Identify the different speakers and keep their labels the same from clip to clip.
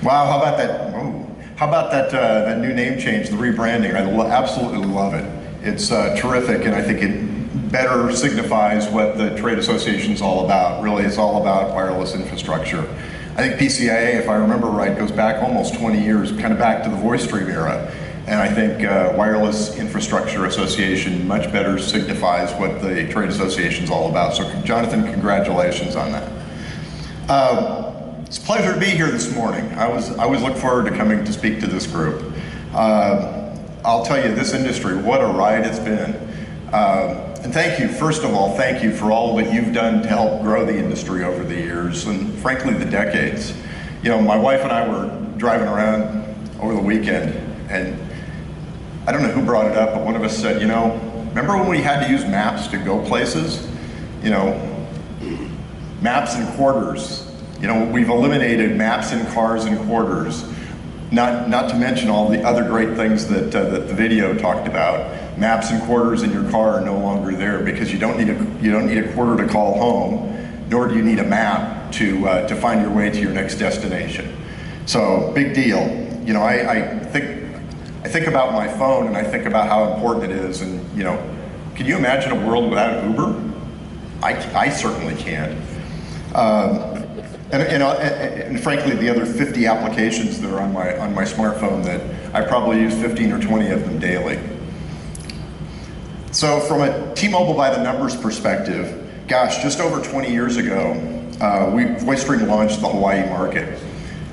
Speaker 1: Wow, how about that? Oh, how about that new name change, the rebranding? I absolutely love it. It's terrific, and I think it better signifies what the trade association is all about. Really, it's all about wireless infrastructure. I think PCIA, if I remember right, goes back almost 20 years, kind of back to the voice stream era. And I think Wireless Infrastructure Association much better signifies what the trade association is all about. So Jonathan, congratulations on that. It's a pleasure to be here this morning. I always look forward to coming to speak to this group. I'll tell you, this industry, what a ride it's been. And thank you, first of all, thank you for all that you've done to help grow the industry over the years and frankly the decades. You know, my wife and I were driving around over the weekend, and I don't know who brought it up, but one of us said, you know, remember when we had to use maps to go places? You know, maps and quarters. You know, we've eliminated maps in cars and quarters. Not to mention all the other great things that the video talked about. Maps and quarters in your car are no longer there because you don't need a quarter to call home, nor do you need a map to find your way to your next destination. So big deal. You know, I think about my phone and I think about how important it is. And you know, can you imagine a world without Uber? I certainly can't. And frankly, the other 50 applications that are on my smartphone that I probably use 15 or 20 of them daily. So from a T-Mobile by the numbers perspective, gosh, just over 20 years ago, VoiceStream launched the Hawaii market.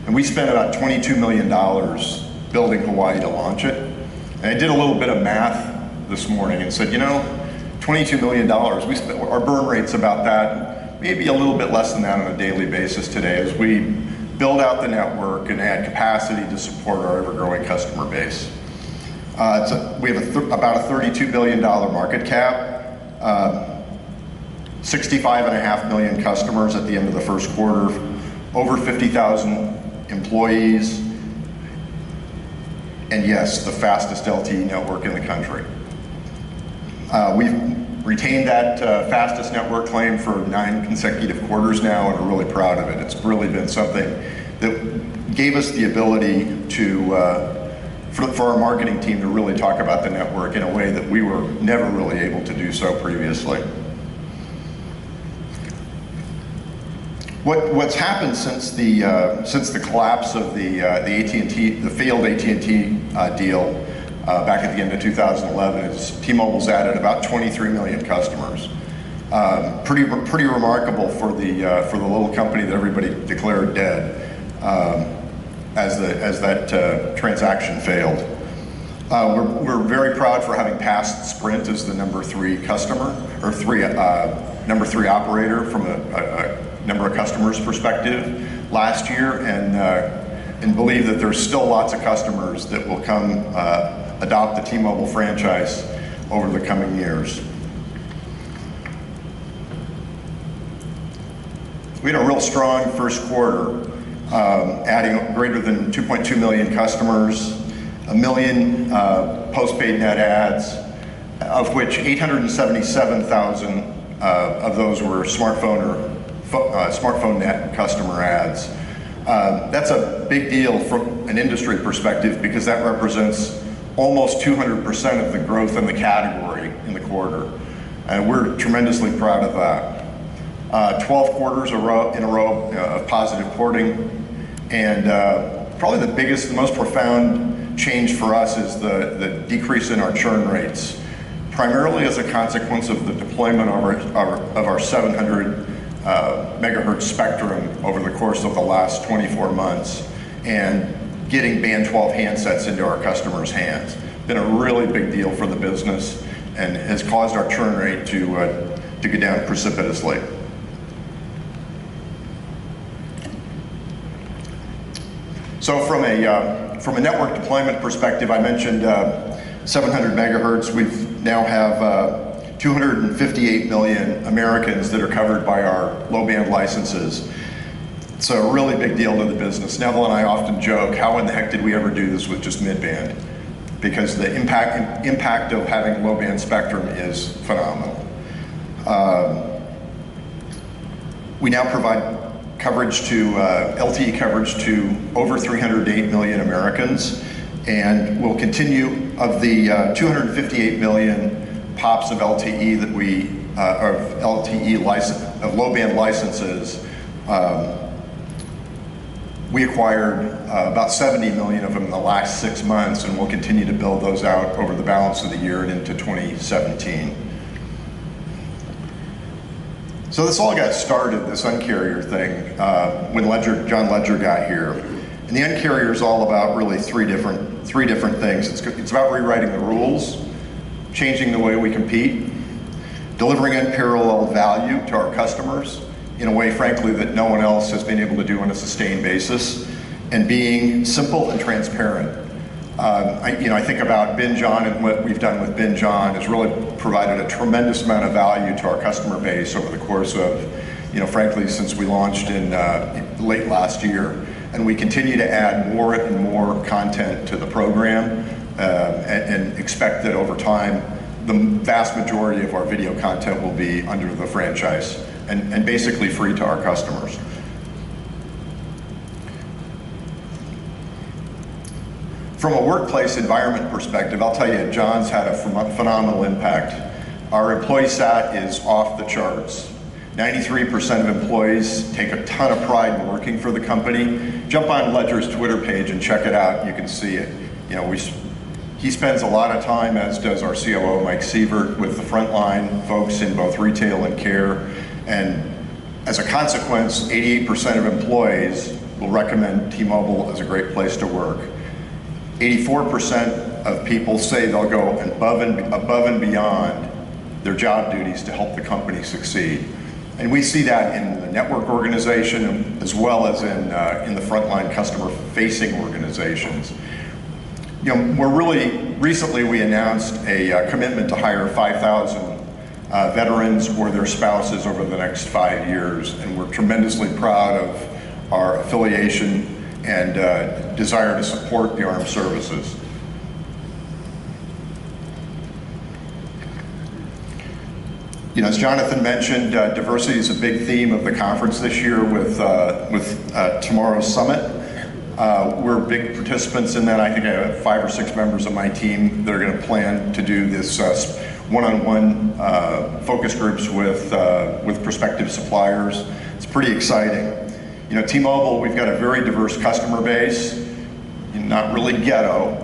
Speaker 1: And we spent about $22 million building Hawaii to launch it. And I did a little bit of math this morning and said, you know, $22 million, our burn rate's about that, maybe a little bit less than that on a daily basis today as we build out the network and add capacity to support our ever-growing customer base. We have about a $32 billion market cap, 65.5 million customers at the end of the first quarter, over 50,000 employees, and yes, the fastest LTE network in the country. We've retained that fastest network claim for 9 consecutive quarters now, and are really proud of it. It's really been something that gave us the ability to for our marketing team to really talk about the network in a way that we were never really able to do so previously. What's happened since the collapse of the failed AT&T deal back at the end of 2011 is T-Mobile's added about 23 million customers. Pretty remarkable for the little company that everybody declared dead. As that transaction failed. We're very proud for having passed Sprint as the number 3 customer, or number 3 operator from a number of customers perspective last year, and believe that there's still lots of customers that will come adopt the T-Mobile franchise over the coming years. We had a real strong first quarter. Adding greater than 2.2 million customers, 1 million postpaid net adds, of which 877,000 of those were smartphone net customer adds. That's a big deal from an industry perspective because that represents almost 200% of the growth in the category in the quarter. And we're tremendously proud of that. 12 quarters in a row of positive porting. And probably the biggest, the most profound change for us is the decrease in our churn rates, primarily as a consequence of the deployment of our 700 megahertz spectrum over the course of the last 24 months and getting band 12 handsets into our customers' hands. Been a really big deal for the business and has caused our churn rate to go down precipitously. So from a network deployment perspective, I mentioned 700 megahertz. We now have 258 million Americans that are covered by our low-band licenses. It's a really big deal to the business. Neville and I often joke, how in the heck did we ever do this with just mid-band? Because the impact of having low-band spectrum is phenomenal. We now provide coverage to, LTE coverage to over 308 million Americans, and we'll continue of the 258 million POPs of LTE that we, of LTE license, of low band licenses, we acquired about 70 million of them in the last 6 months, and we'll continue to build those out over the balance of the year and into 2017. So this all got started, this Uncarrier thing, when John Ledger got here. And the Uncarrier is all about really three different things. It's about rewriting the rules, changing the way we compete, delivering unparalleled value to our customers in a way, frankly, that no one else has been able to do on a sustained basis, and being simple and transparent. I think about Binge On, and what we've done with Binge On has really provided a tremendous amount of value to our customer base over the course of, frankly, since we launched in late last year. And we continue to add more and more content to the program, and expect that over time, the vast majority of our video content will be under the franchise and basically free to our customers. From a workplace environment perspective, I'll tell you, John's had a phenomenal impact. Our employee sat is off the charts. 93% of employees take a ton of pride in working for the company. Jump on Ledger's Twitter page and check it out. You can see it. He spends a lot of time, as does our COO, Mike Sievert, with the frontline folks in both retail and care. And as a consequence, 88% of employees will recommend T-Mobile as a great place to work. 84% of people say they'll go above and beyond their job duties to help the company succeed. And we see that in the network organization as well as in the frontline customer-facing organizations. Recently we announced a commitment to hire 5,000 veterans or their spouses over the next 5 years, and we're tremendously proud of our affiliation and desire to support the armed services. As Jonathan mentioned, diversity is a big theme of the conference this year with tomorrow's summit. We're big participants in that. I think I have 5 or 6 members of my team that are going to plan to do this one-on-one focus groups with prospective suppliers. It's pretty exciting. T-Mobile, we've got a very diverse customer base, not really ghetto,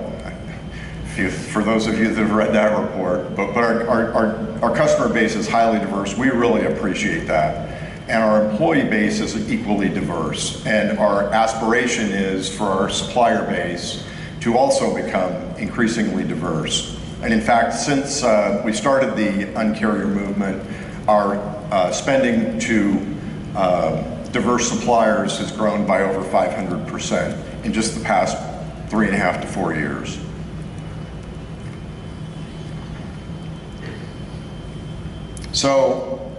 Speaker 1: for those of you that have read that report, but our customer base is highly diverse. We really appreciate that. And our employee base is equally diverse. And our aspiration is for our supplier base to also become increasingly diverse. And in fact, since we started the Uncarrier movement, our spending to diverse suppliers has grown by over 500% in just the past 3.5 to 4 years. So,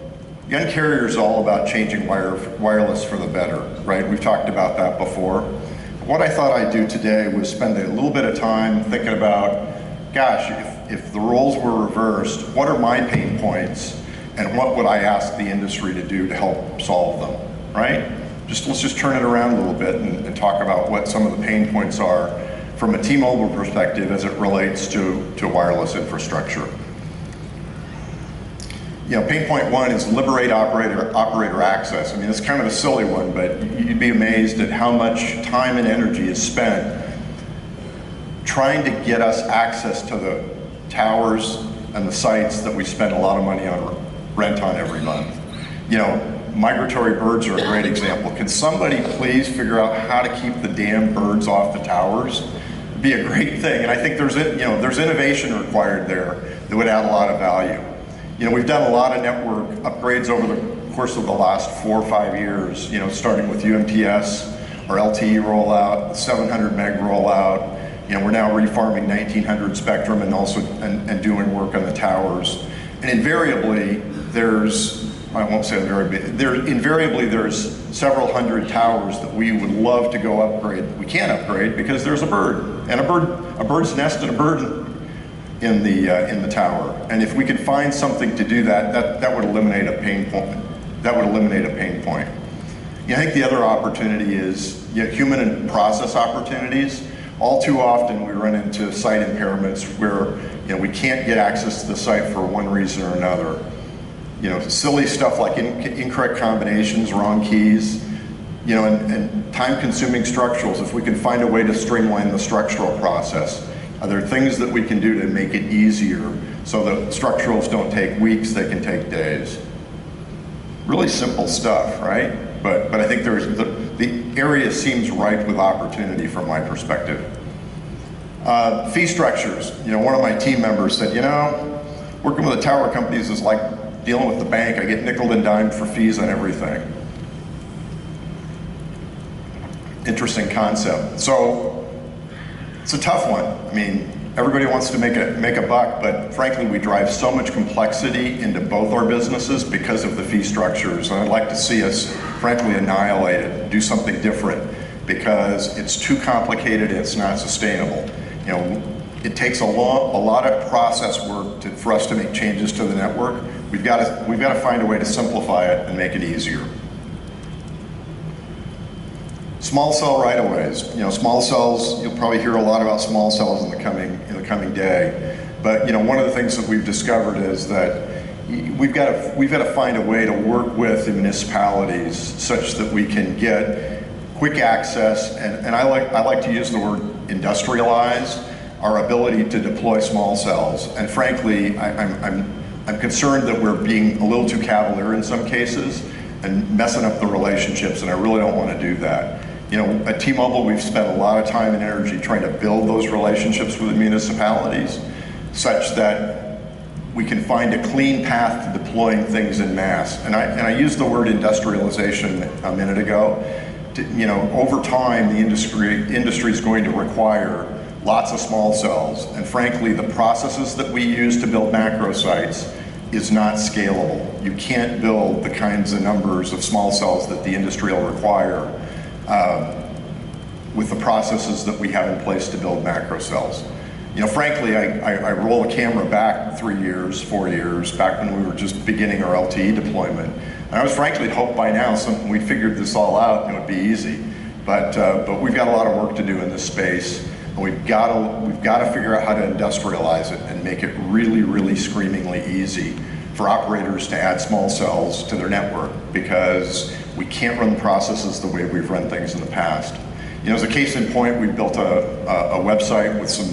Speaker 1: the Uncarrier is all about changing wireless for the better, right? We've talked about that before. What I thought I'd do today was spend a little bit of time thinking about, gosh, if the roles were reversed, what are my pain points, and what would I ask the industry to do to help solve them? Right? Let's just turn it around a little bit and talk about what some of the pain points are from a T-Mobile perspective as it relates to wireless infrastructure. Pain point 1 is liberate operator access. I mean, it's kind of a silly one, but you'd be amazed at how much time and energy is spent trying to get us access to the towers and the sites that we spend a lot of money on rent on every month. Migratory birds are a great example. Can somebody please figure out how to keep the damn birds off the towers? It'd be a great thing, and I think there's innovation required there that would add a lot of value. We've done a lot of network upgrades over the course of the last 4 or 5 years. Starting with UMTS, our LTE rollout, the 700 meg rollout. We're now refarming 1900 spectrum and also and doing work on the towers. And invariably, there's several hundred towers that we would love to go upgrade. We can't upgrade because there's a bird, and a bird's nest and a bird in the tower. And if we could find something to do that would eliminate a pain point. I think the other opportunity is human and process opportunities. All too often we run into site impairments where we can't get access to the site for one reason or another. Silly stuff like incorrect combinations, wrong keys, and time-consuming structurals. If we can find a way to streamline the structural process, are there things that we can do to make it easier so that structurals don't take weeks, they can take days? Really simple stuff, right? But I think the area seems ripe with opportunity from my perspective. Fee structures. One of my team members said, working with the tower companies is like dealing with the bank. I get nickel and dimed for fees on everything. Interesting concept. So it's a tough one. I mean, everybody wants to make a buck, but frankly, we drive so much complexity into both our businesses because of the fee structures. And I'd like to see us, frankly, annihilate it, do something different, because it's too complicated and it's not sustainable. It takes a lot of process work for us to make changes to the network. We've got to find a way to simplify it and make it easier. Small cell right-of-ways. Small cells, you'll probably hear a lot about small cells in the coming day. But one of the things that we've discovered is that we've got to find a way to work with the municipalities such that we can get quick access, and I like to use the word industrialize our ability to deploy small cells. And frankly, I'm concerned that we're being a little too cavalier in some cases and messing up the relationships, and I really don't want to do that. At T-Mobile, we've spent a lot of time and energy trying to build those relationships with the municipalities such that we can find a clean path to deploying things en masse. And I used the word industrialization a minute ago. Over time, the industry is going to require lots of small cells. And frankly, the processes that we use to build macro sites is not scalable. You can't build the kinds of numbers of small cells that the industry will require with the processes that we have in place to build macro cells. Frankly, I roll the camera back 3 years, 4 years, back when we were just beginning our LTE deployment. And I was frankly hoped by now we figured this all out and it would be easy. But we've got a lot of work to do in this space. And we've got to figure out how to industrialize it and make it really, really screamingly easy for operators to add small cells to their network, because we can't run processes the way we've run things in the past. As a case in point, we built a website with some,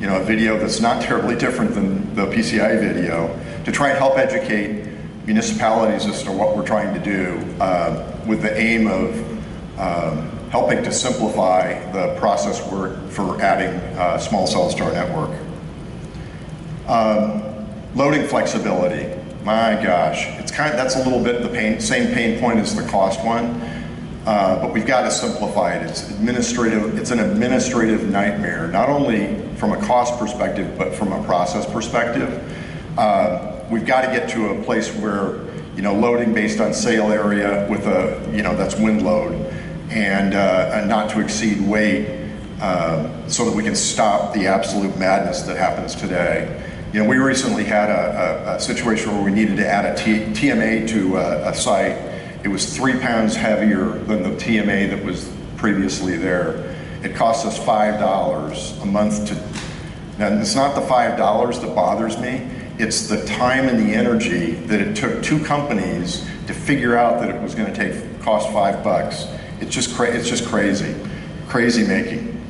Speaker 1: a video that's not terribly different than the PCI video to try and help educate municipalities as to what we're trying to do with the aim of helping to simplify the process work for adding small cells to our network. Loading flexibility. My gosh, that's a little bit the same pain point as the cost one, but we've got to simplify it. It's an administrative nightmare, not only from a cost perspective, but from a process perspective. We've got to get to a place where, loading based on sale area with that's wind load, and not to exceed weight, so that we can stop the absolute madness that happens today. We recently had a situation where we needed to add a TMA to a site. It was 3 pounds heavier than the TMA that was previously there. It cost us $5 a month to. Now, it's not the $5 that bothers me. It's the time and the energy that it took 2 companies to figure out that it was going to cost $5. It's just crazy making.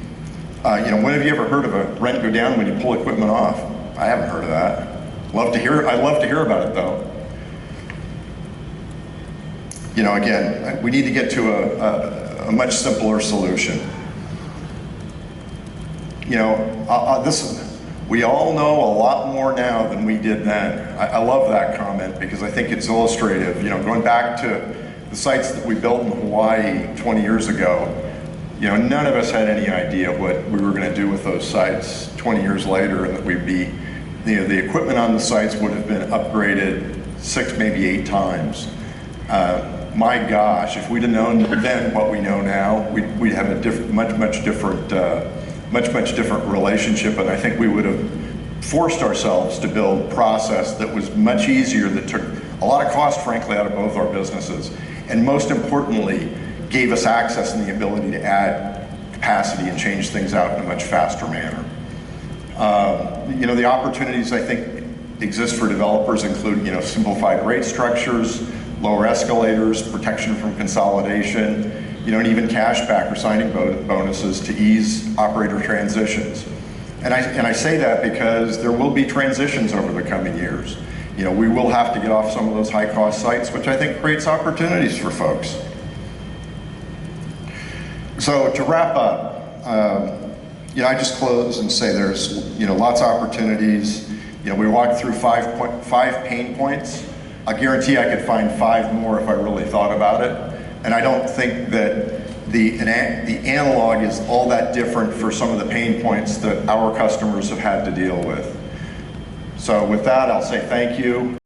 Speaker 1: When have you ever heard of a rent go down when you pull equipment off? I haven't heard of that. I'd love to hear about it though. Again, we need to get to a much simpler solution. We all know a lot more now than we did then. I love that comment because I think it's illustrative. Going back to the sites that we built in Hawaii 20 years ago, none of us had any idea what we were going to do with those sites 20 years later, and that we'd be, the equipment on the sites would have been upgraded 6, maybe 8 times. My gosh, if we'd have known then what we know now, we'd have a much different relationship, and I think we would have forced ourselves to build process that was much easier, that took a lot of cost, frankly, out of both our businesses. And most importantly, gave us access and the ability to add capacity and change things out in a much faster manner. You know, the opportunities I think exist for developers include, you know, simplified rate structures, lower escalators, protection from consolidation, you know, and even cashback or signing bonuses to ease operator transitions. And I say that because there will be transitions over the coming years. You know, we will have to get off some of those high-cost sites, which I think creates opportunities for folks. So to wrap up, you know, I just close and say there's, you know, lots of opportunities. You know, we walked through five pain points. I guarantee I could find 5 more if I really thought about it. And I don't think that the analog is all that different for some of the pain points that our customers have had to deal with. So with that, I'll say thank you.